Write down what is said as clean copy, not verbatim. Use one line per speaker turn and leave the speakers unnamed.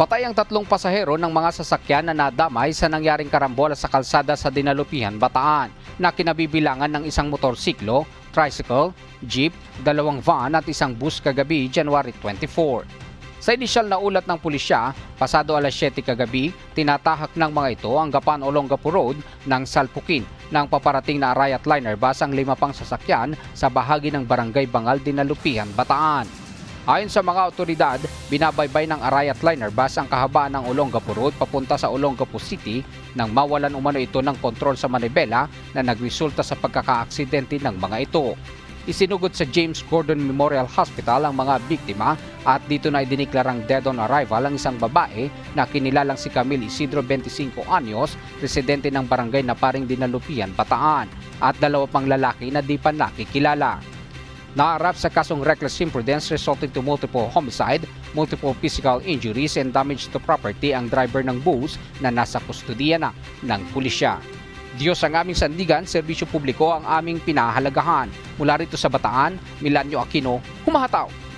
Patay ang 3 pasahero ng mga sasakyan na nadamay sa nangyaring karambola sa kalsada sa Dinalupihan, Bataan na kinabibilangan ng isang motorsiklo, tricycle, jeep, 2 van at isang bus kagabi January 24. Sa inisyal na ulat ng pulisya, pasado alas 7 kagabi, tinatahak ng mga ito ang Gapan Olongapo Road ng Salpukin nang paparating na riot liner bus ang 5 pang sasakyan sa bahagi ng Barangay Bangal, Dinalupihan, Bataan. Ayon sa mga otoridad, binabaybay ng Arayat Liner bus ang kahabaan ng Olongapo Road papunta sa Olongapo City nang mawalan umano ito ng kontrol sa manibela na nagresulta sa pagkakaaksidente ng mga ito. Isinugod sa James Gordon Memorial Hospital ang mga biktima at dito na idiniklarang dead on arrival ang isang babae na kinilalang si Camille Isidro, 25 anyos, residente ng barangay na Paring Dinalupihan, Bataan, at 2 pang lalaki na di pa nakikilala. Naharap sa kasong reckless imprudence resulting to multiple homicide, multiple physical injuries and damage to property ang driver ng bus na nasa kustudiya na ng pulisya. Diyos ang aming sandigan, serbisyo publiko ang aming pinahalagahan. Mula rito sa Bataan, Milanyo Aquino, humahataw.